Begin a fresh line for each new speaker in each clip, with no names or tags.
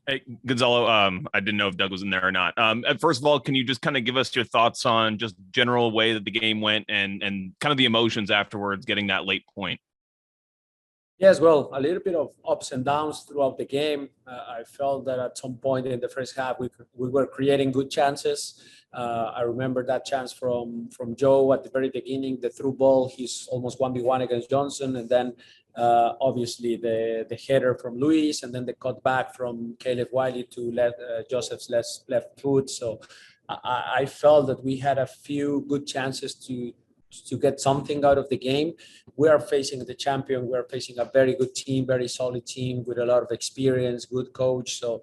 Hey, Gonzalo, I didn't know if Doug was in there or not. First of all, can you just kind of give us your thoughts on just general way that the game went and kind of the emotions afterwards, getting that late point?
Yes, well, a little bit of ups and downs throughout the game. I felt that at some point in the first half, we were creating good chances. I remember that chance from Joe at the very beginning, the through ball. He's almost 1v1 against Johnson. And then obviously the header from Luis, and then the cutback from Caleb Wiley to Joseph's left foot. So I felt that we had a few good chances to get something out of the game. We are facing the champion. We are facing a very good team, very solid team with a lot of experience, good coach. So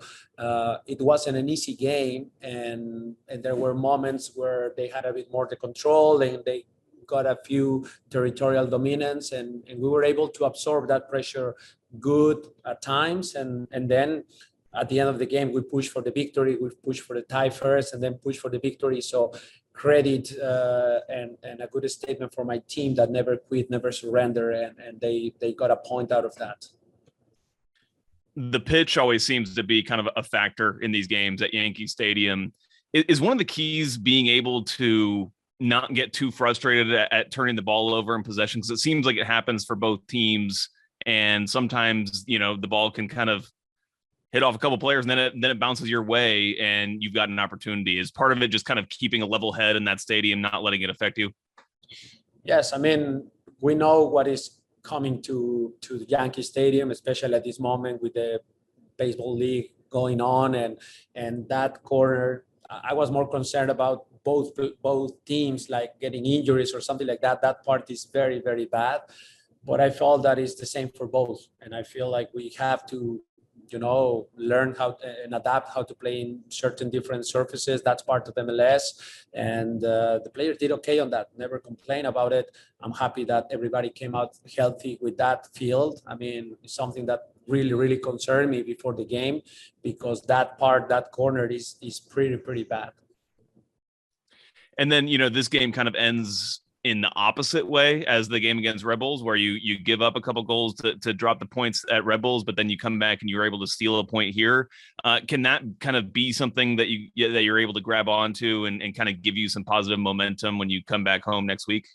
it wasn't an easy game, and there were moments where they had a bit more the control and they got a few territorial dominance, and we were able to absorb that pressure good at times, and then at the end of the game, we pushed for the victory. We pushed for the tie first, and then pushed for the victory. So credit and a good statement for my team that never quit, never surrender, and they got a point out of that.
The pitch always seems to be kind of a factor in these games at Yankee Stadium. Is one of the keys being able to not get too frustrated at turning the ball over in possession? Because it seems like it happens for both teams, and sometimes the ball can kind of hit off a couple players and then it bounces your way and you've got an opportunity. Is part of it just kind of keeping a level head in that stadium, not letting it affect you?
Yes, I mean, we know what is coming to the Yankee Stadium, especially at this moment with the baseball league going on, and that corner. I was more concerned about both teams like getting injuries or something like that. That part is very, very bad. But I felt that is the same for both, and I feel like we have to learn how and adapt how to play in certain different surfaces. That's part of MLS, and the players did okay on that. Never complain about it. I'm happy that everybody came out healthy with that field. I mean, it's something that really, really concerned me before the game, because that corner is pretty bad.
And then this game kind of ends in the opposite way as the game against Red Bulls, where you give up a couple goals to drop the points at Red Bulls, but then you come back and you're able to steal a point here. Can that kind of be something that you're able to grab onto and kind of give you some positive momentum when you come back home next week?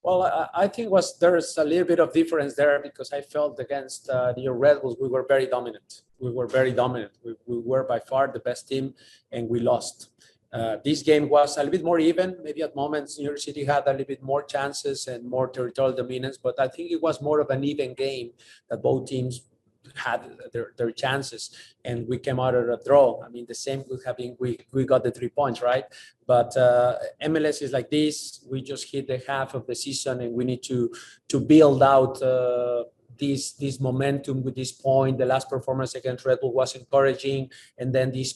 Well, I think there's a little bit of difference there, because I felt against the Red Bulls, we were very dominant. We were by far the best team, and we lost. This game was a little bit more even. Maybe at moments New York City had a little bit more chances and more territorial dominance, but I think it was more of an even game, that both teams had their chances, and we came out of a draw. I mean, the same could have been, we got the 3 points, right? But MLS is like this. We just hit the half of the season, and we need to build out this momentum with this point. The last performance against Red Bull was encouraging, and then this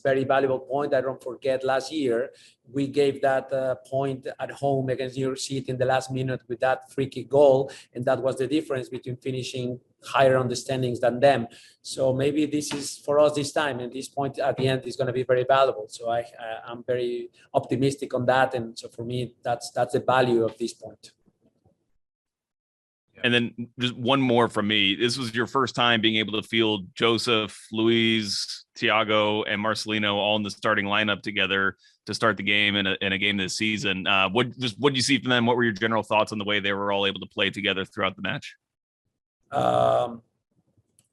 very valuable point. I don't forget last year we gave that point at home against New York City in the last minute with that free kick goal, and that was the difference between finishing higher on the standings than them. So maybe this is for us this time, and this point at the end is going to be very valuable. So I'm very optimistic on that, and so for me that's the value of this point.
And then just one more from me. This was your first time being able to field Joseph, Luis, Thiago, and Marcelino all in the starting lineup together to start the game in a game this season. What did you see from them? What were your general thoughts on the way they were all able to play together throughout the match?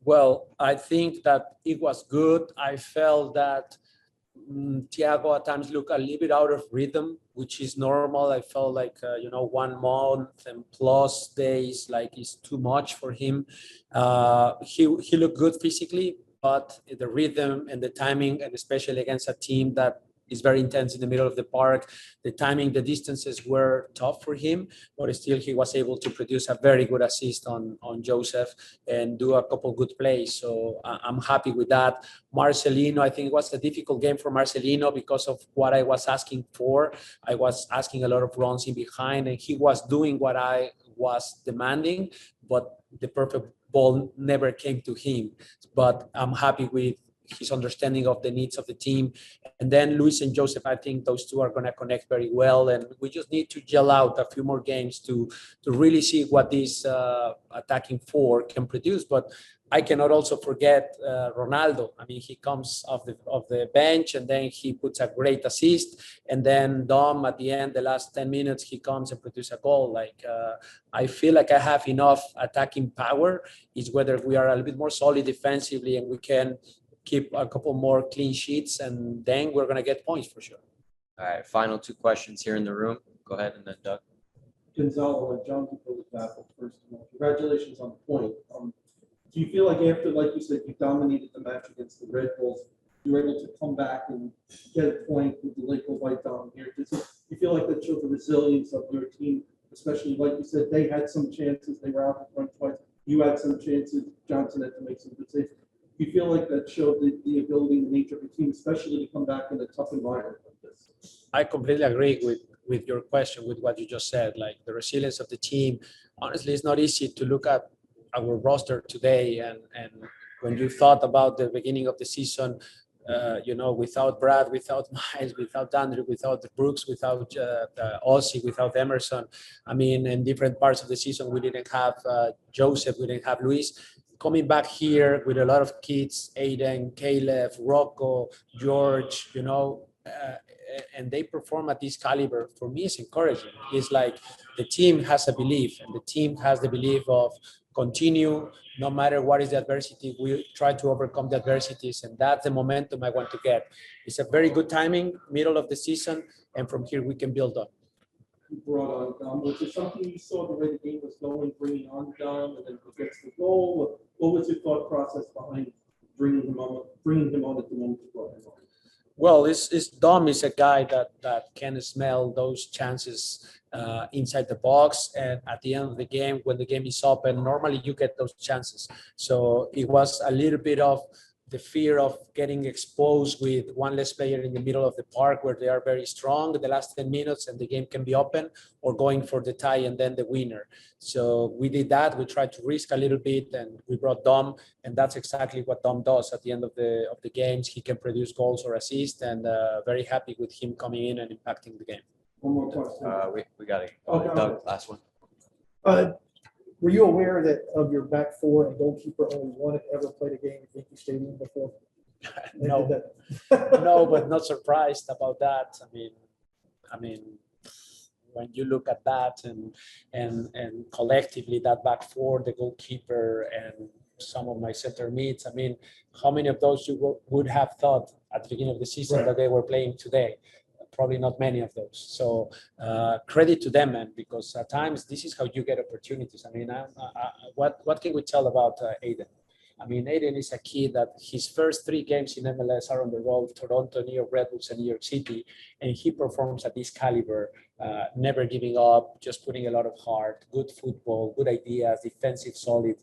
Well, I think that it was good. I felt that Thiago at times looked a little bit out of rhythm, which is normal. I felt like 1 month and plus days like is too much for him. He looked good physically, but the rhythm and the timing, and especially against a team that is very intense in the middle of the park, the timing, the distances were tough for him, but still he was able to produce a very good assist on Joseph and do a couple good plays. So I'm happy with that. Marcelino, I think it was a difficult game for Marcelino because of what I was asking for. I was asking a lot of runs in behind, and he was doing what I was demanding, but the perfect ball never came to him. But I'm happy with his understanding of the needs of the team. And then Luis and Joseph, I think those two are going to connect very well. And we just need to gel out a few more games to really see what this attacking four can produce. But I cannot also forget Ronaldo. I mean, he comes off the bench and then he puts a great assist. And then Dom at the end, the last 10 minutes, he comes and produces a goal. I feel like I have enough attacking power. It's whether we are a little bit more solid defensively and we can keep a couple more clean sheets, and then we're going to get points for sure.
All right, final two questions here in the room. Go ahead, and then Doug.
Gonzalo, John was baffled first of all. Congratulations on the point. Do you feel like after, like you said, you dominated the match against the Red Bulls, you were able to come back and get a point with the Lake White down here? Do you feel like that showed the resilience of your team, especially like you said, they had some chances, they were out in front twice, you had some chances, Johnson had to make some good saves. Do you feel like that showed the ability and the nature of your team, especially to come back in a tough environment like this?
I completely agree with your question, with what you just said. Like the resilience of the team. Honestly, it's not easy to look at our roster today, and when you thought about the beginning of the season, without Brad, without Miles, without Andrew, without Brooks, without Ozzy, without Emerson. I mean, in different parts of the season, we didn't have Joseph, we didn't have Luis. Coming back here with a lot of kids, Aiden, Caleb, Rocco, George, and they perform at this caliber, for me, it's encouraging. It's like the team has a belief, and the team has the belief of continue, no matter what is the adversity, we try to overcome the adversities, and that's the momentum I want to get. It's a very good timing, middle of the season, and from here we can build up.
You brought on Dom. Was there something you saw the way the game was going, bringing on Dom, and then he gets the goal? What was your thought process behind bringing him on at the moment you brought him on?
Well, Dom is a guy that can smell those chances inside the box, and at the end of the game, when the game is open, normally you get those chances. So it was a little bit of the fear of getting exposed with one less player in the middle of the park where they are very strong in the last 10 minutes and the game can be open, or going for the tie and then the winner. So we did that. We tried to risk a little bit and we brought Dom, and that's exactly what Dom does at the end of the games. He can produce goals or assists, and very happy with him coming in and impacting the game.
One more question.
We got it.
Okay.
Doug, last one.
Were you aware that of your back four and goalkeeper, only one had ever played a game at Yankee Stadium before?
No, no, but not surprised about that. I mean, when you look at that and collectively that back four, the goalkeeper and some of my center mids, I mean, how many of those you would have thought at the beginning of the season that they were playing today? Probably not many of those. So credit to them, man, because at times this is how you get opportunities. I mean, what can we tell about Aiden? I mean, Aiden is a kid that his first 3 games in MLS are on the road: Toronto, New York Red Bulls, and New York City, and he performs at this caliber, never giving up, just putting a lot of heart, good football, good ideas, defensive, solid.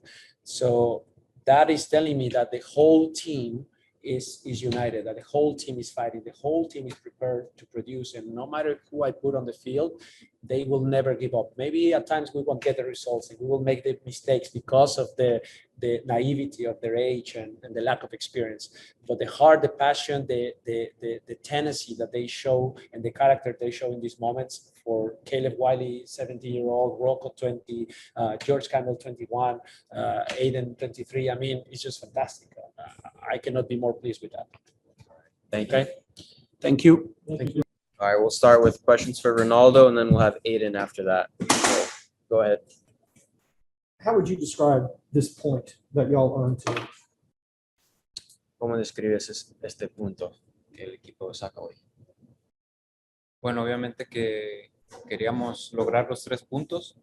So that is telling me that the whole team is united, that the whole team is fighting, the whole team is prepared to produce, and no matter who I put on the field, they will never give up. Maybe at times we won't get the results and we will make the mistakes because of the naivety of their age and the lack of experience. But the heart, the passion, the tenacity that they show and the character they show in these moments, for Caleb Wiley, 17-year-old, Rocco 20, George Campbell 21, Aiden 23. I mean, it's just fantastic. I cannot be more pleased with that.
Thank you.
Okay. Thank you.
Thank you.
All right, we'll start with questions for Ronaldo, and then we'll have Aiden after that. So, go ahead.
How would you describe this point that y'all earned today?
¿Cómo describes este punto que el equipo saca hoy?
Bueno, obviamente que queríamos lograr los 3 puntos,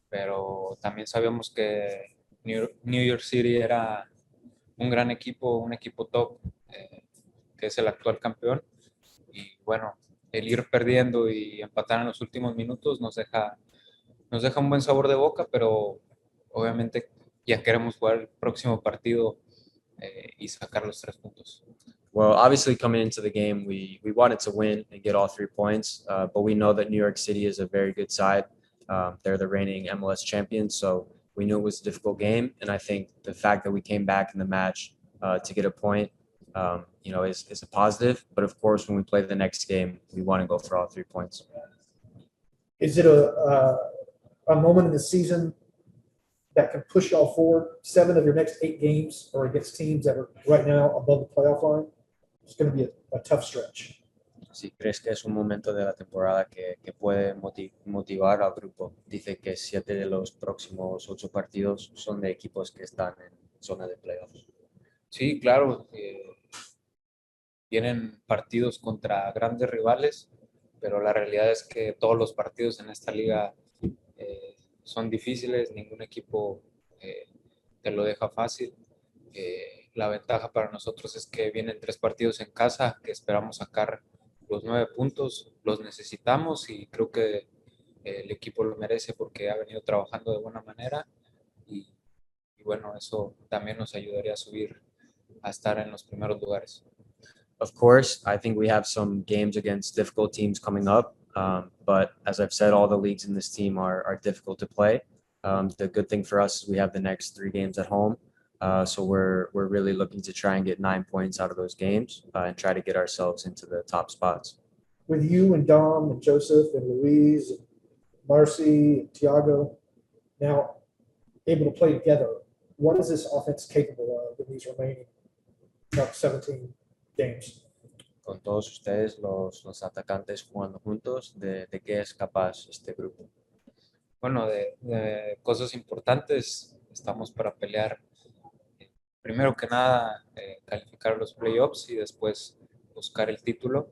pero también sabíamos que New York City era un gran equipo, un equipo top, que es el actual campeón. Y bueno, el ir perdiendo y empatar en los últimos minutos nos deja un buen sabor de boca, pero obviamente ya queremos jugar el próximo partido y sacar los 3 puntos.
Well, obviously coming into the game, we wanted to win and get all 3 points, but we know that New York City is a very good side. They're the reigning MLS champions, so we knew it was a difficult game, and I think the fact that we came back in the match to get a point, is a positive. But of course, when we play the next game, we want to go for all 3 points.
Is it a moment in the season that can push y'all forward? 7 of your next 8 games are against teams that are right now above the playoff line. It's going to be a tough stretch.
Si crees que es un momento de la temporada que puede motivar al grupo. Dice que 7 de los próximos 8 partidos son de equipos que están en zona de playoffs.
Sí, claro. Vienen partidos contra grandes rivales, pero la realidad es que todos los partidos en esta liga son difíciles, ningún equipo te lo deja fácil. La ventaja para nosotros es que vienen 3 partidos en casa, que esperamos sacar los 9 puntos, los necesitamos y creo que el equipo lo merece porque ha venido trabajando de buena manera y bueno, eso también nos ayudaría a subir, a estar en los primeros lugares.
Of course, I think we have some games against difficult teams coming up. But as I've said, all the leagues in this team are difficult to play. The good thing for us is we have the next 3 games at home. So we're really looking to try and get 9 points out of those games and try to get ourselves into the top spots.
With you and Dom and Joseph and Luis and Marcy and Tiago now able to play together, what is this offense capable of in these remaining 17 games?
Con todos ustedes, los atacantes jugando juntos, ¿de qué es capaz este grupo?
Bueno, de cosas importantes, estamos para pelear. Primero que nada, calificar los playoffs y después buscar el título.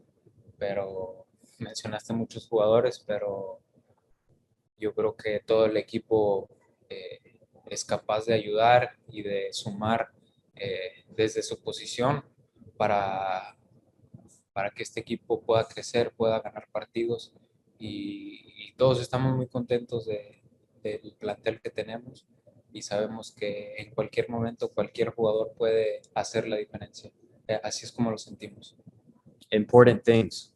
Pero mencionaste muchos jugadores, pero yo creo que todo el equipo es capaz de ayudar y de sumar desde su posición para que este equipo pueda crecer, pueda ganar partidos y todos estamos muy contentos del plantel que tenemos y sabemos que en cualquier momento cualquier jugador puede hacer la diferencia. Así es como lo sentimos.
Important things.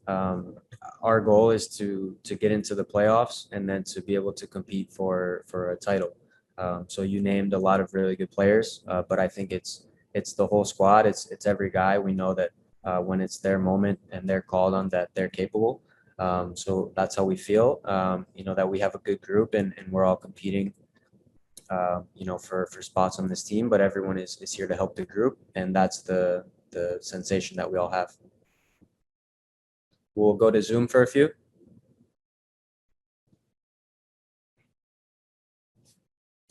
Our goal is to get into the playoffs and then to be able to compete for a title. So you named a lot of really good players, but I think it's the whole squad. It's every guy. We know that when it's their moment and they're called on, that they're capable. So that's how we feel. That we have a good group and we're all competing. For spots on this team, but everyone is here to help the group, and that's the sensation that we all have. We'll go to Zoom for a few.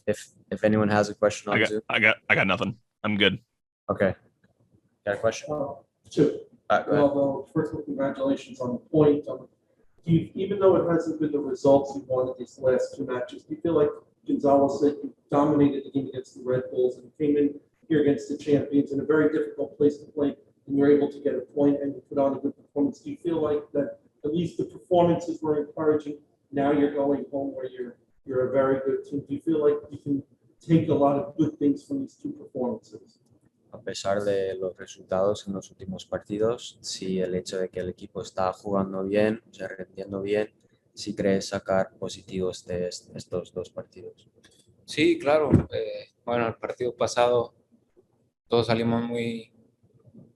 If anyone has a question on Zoom.
I got nothing. I'm good.
Okay. Got a question?
2. Well, first of all, congratulations on the point. Even though it hasn't been the results you wanted these last 2 matches, do you feel like Gonzalo said you dominated the game against the Red Bulls and came in here against the champions in a very difficult place to play, and you're able to get a point and you put on a good performance? Do you feel like that at least the performances were encouraging? Now you're going home where you're a very good team. Do you feel like you can take a lot of good things from these 2 performances?
A pesar de los resultados en los últimos partidos, sí, el hecho de que el equipo está jugando bien, o sea, rendiendo bien, sí crees sacar positivos de estos 2 partidos.
Sí, claro. Bueno, el partido pasado todos salimos muy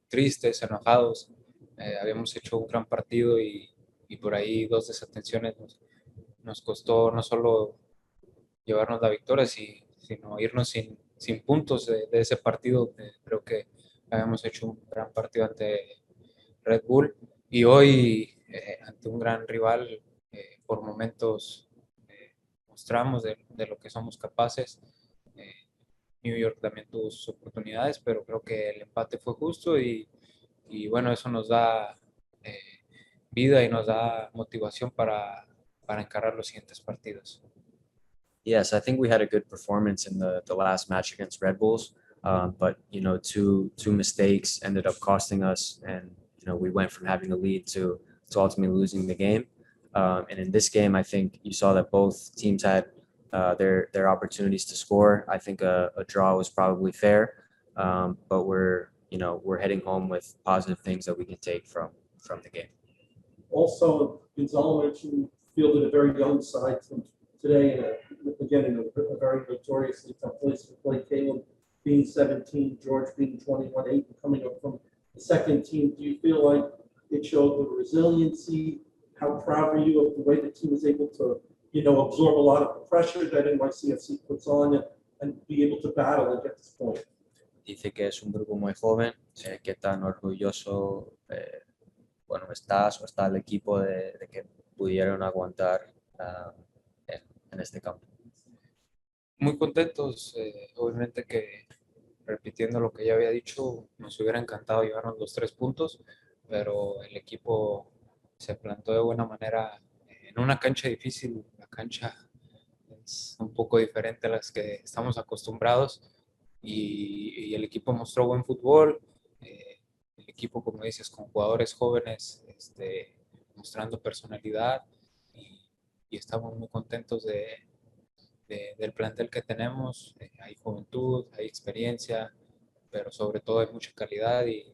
tristes, enojados. Habíamos hecho un gran partido y por ahí 2 desatenciones nos costó no solo llevarnos la victoria, sino irnos sin puntos de ese partido. Creo que habíamos hecho un gran partido ante Red Bull y hoy ante un gran rival por momentos mostramos de lo que somos capaces. New York también tuvo sus oportunidades, pero creo que el empate fue justo y bueno, eso nos da vida y nos da motivación para encarar los siguientes partidos.
Yes, I think we had a good performance in the last match against Red Bulls, but two mistakes ended up costing us, and we went from having a lead to ultimately losing the game. And in this game, I think you saw that both teams had their opportunities to score. I think a draw was probably fair, but we're heading home with positive things that we can take from the game.
Also, Gonzalo mentioned you fielded a very young side today, in a very notoriously tough place to play. Caleb being 17, George being 21, Aiden coming up from the second team. Do you feel like it showed the resiliency? How proud are you of the way the team was able to, absorb a lot of the pressure that NYCFC puts on? and be able to battle and get this point?
Dice que es un grupo muy joven, que tan orgulloso, bueno, estás o está el equipo de que pudieron aguantar en este campo.
Muy contentos, obviamente que repitiendo lo que ya había dicho, nos hubiera encantado llevarnos los 3 puntos, pero el equipo se plantó de buena manera en una cancha difícil. La cancha es un poco diferente a las que estamos acostumbrados y el equipo mostró buen fútbol. El equipo, como dices, con jugadores jóvenes, mostrando personalidad y estamos muy contentos del plantel que tenemos. Hay juventud, hay experiencia, pero sobre todo hay mucha calidad y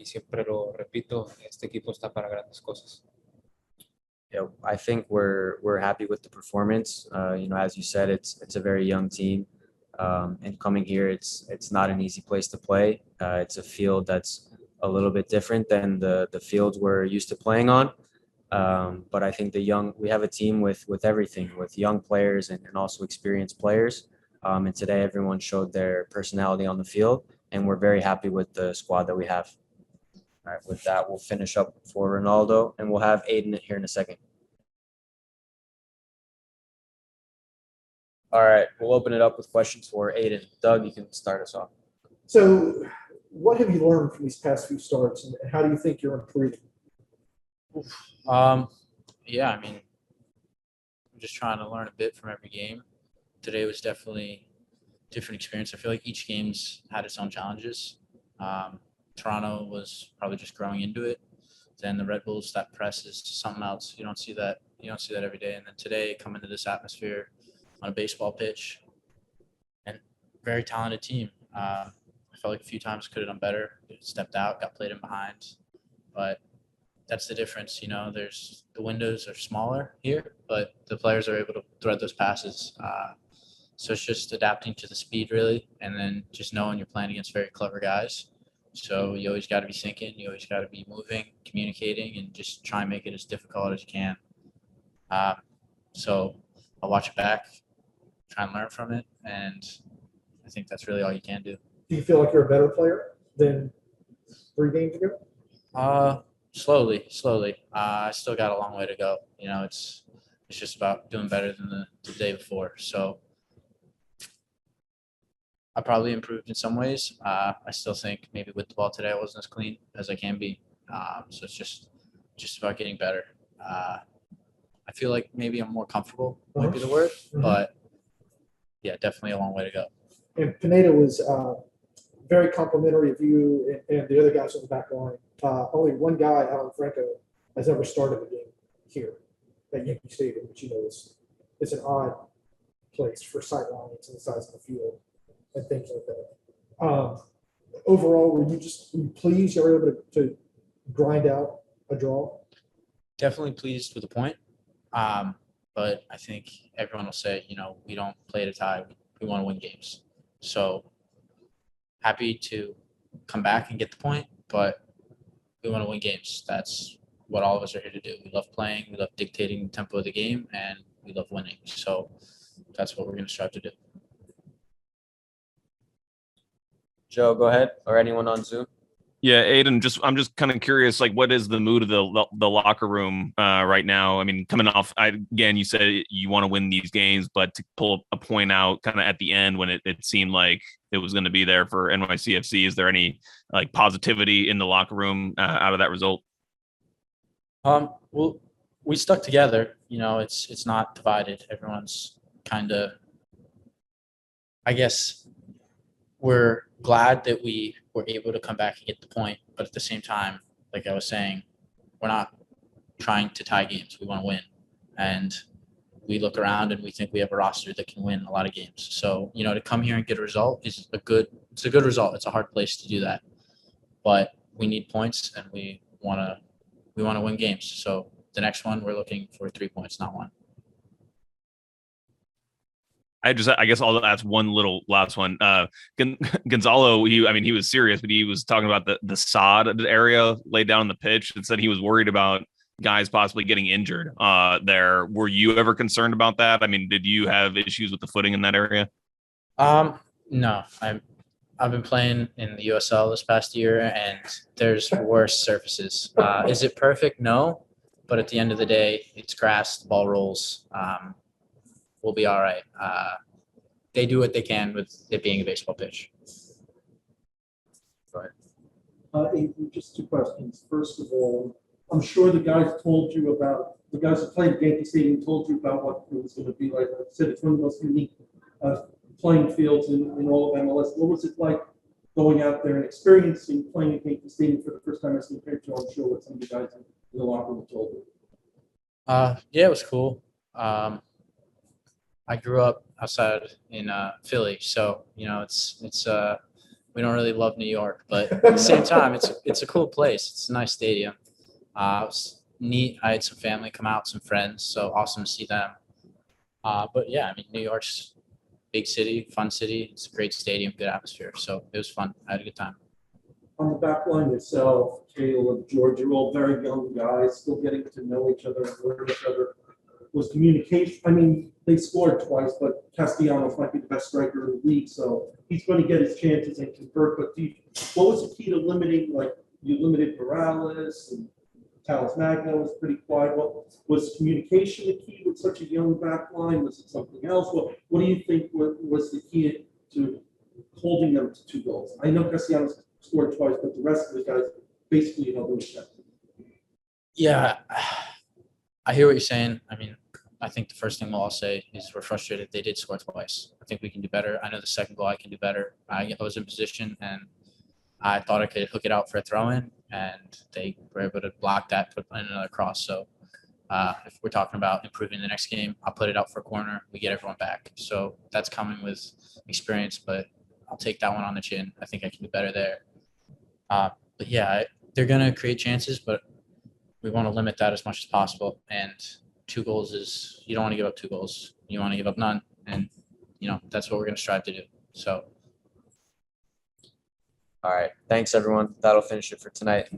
siempre lo repito, este equipo está para grandes cosas.
Yeah, I think we're happy with the performance. As you said, it's a very young team, and coming here, it's not an easy place to play. It's a field that's a little bit different than the fields we're used to playing on. But I think we have a team with everything, with young players and also experienced players. And today, everyone showed their personality on the field, and we're very happy with the squad that we have. All right, with that, we'll finish up for Ronaldo, and we'll have Aiden here in a second. All right, we'll open it up with questions for Aiden. Doug, you can start us off.
So what have you learned from these past few starts, and how do you think you're improving?
Yeah, I mean, I'm just trying to learn a bit from every game. Today was definitely a different experience. I feel like each game's had its own challenges. Toronto was probably just growing into it. Then the Red Bulls, that press is something else. You don't see that every day. And then today, come into this atmosphere on a baseball pitch, and very talented team. I felt like a few times could have done better. Stepped out, got played in behind, but that's the difference. There's the windows are smaller here, but the players are able to thread those passes. So it's just adapting to the speed, really, and then just knowing you're playing against very clever guys. So you always got to be thinking, you always got to be moving, communicating, and just try and make it as difficult as you can. So I'll watch it back, try and learn from it, and I think that's really all you can do.
Do you feel like you're a better player than 3 games ago?
Slowly. I still got a long way to go. It's just about doing better than the day before. So I probably improved in some ways. I still think maybe with the ball today I wasn't as clean as I can be. So it's just about getting better. I feel like maybe I'm more comfortable might be the word, but yeah, definitely a long way to go.
And Pineda was very complimentary of you and the other guys on the back line. Only one guy, Alan Franco, has ever started a game here at Yankee Stadium, which is an odd place for sight lines and the size of the field and things like that. Overall, were you pleased you were able to grind out a draw?
Definitely pleased with the point. But I think everyone will say, we don't play to tie. We want to win games. So happy to come back and get the point, but we want to win games. That's what all of us are here to do. We love playing. We love dictating the tempo of the game, and we love winning. So that's what we're going to strive to do.
Joe, go ahead, or anyone on Zoom.
Yeah, Aiden, I'm just kind of curious, like, what is the mood of the locker room right now? I mean, coming off, again, you said you want to win these games, but to pull a point out kind of at the end when it seemed like it was going to be there for NYCFC, is there any like positivity in the locker room out of that result?
Well, we stuck together. It's not divided. Everyone's kind of, I guess, we're glad that we were able to come back and get the point, but at the same time, like I was saying, we're not trying to tie games. We want to win, and we look around and we think we have a roster that can win a lot of games. So to come here and get a result it's a good result. It's a hard place to do that, but we need points and we want to win games. So the next one, we're looking for 3 points, not 1.
I guess I'll ask one little last one. Gonzalo, he was serious, but he was talking about the sod area laid down on the pitch and said he was worried about guys possibly getting injured there. Were you ever concerned about that? I mean, did you have issues with the footing in that area?
No, I've been playing in the USL this past year, and there's worse surfaces. Is it perfect? No, but at the end of the day, it's grass. The ball rolls. We'll be all right. They do what they can with it being a baseball pitch.
Aiden, just two questions. First of all, I'm sure the guys who played at Yankee Stadium told you about what it was going to be like. Like I said, it's one of the most unique playing fields in all of MLS. What was it like going out there and experiencing playing at Yankee Stadium for the first time as compared to, I'm sure, what some of the guys in the locker room told you?
Yeah, it was cool. I grew up outside in Philly, so it's we don't really love New York, but at the same time, it's a cool place. It's a nice stadium. It was neat. I had some family come out, some friends, so awesome to see them. But yeah, I mean, New York's big city, fun city. It's a great stadium, good atmosphere. So it was fun. I had a good time.
On the back line yourself, Caleb, George, you're all very young guys, still getting to know each other and learn each other. Was communication, I mean, they scored twice, but Castellanos might be the best striker in the league, so he's going to get his chances and convert. But what was the key to limiting, like you limited Morales and Talis Magno was pretty quiet. What was communication the key with such a young back line? Was it something else? What do you think was the key to holding them to 2 goals? I know Castellanos scored twice, but the rest of the guys basically held them to.
Yeah, I hear what you're saying. I mean, I think the first thing we'll all say is we're frustrated they did score twice. I think we can do better. I know the second goal I can do better. I was in position and I thought I could hook it out for a throw-in, and they were able to block that, put in another cross. So if we're talking about improving the next game, I'll put it out for a corner. We get everyone back. So that's coming with experience, but I'll take that one on the chin. I think I can do better there. But yeah, they're going to create chances, but we want to limit that as much as possible. And 2 goals is, you don't want to give up 2 goals. You want to give up none. And, that's what we're going to strive to do. So.
All right. Thanks, everyone. That'll finish it for tonight.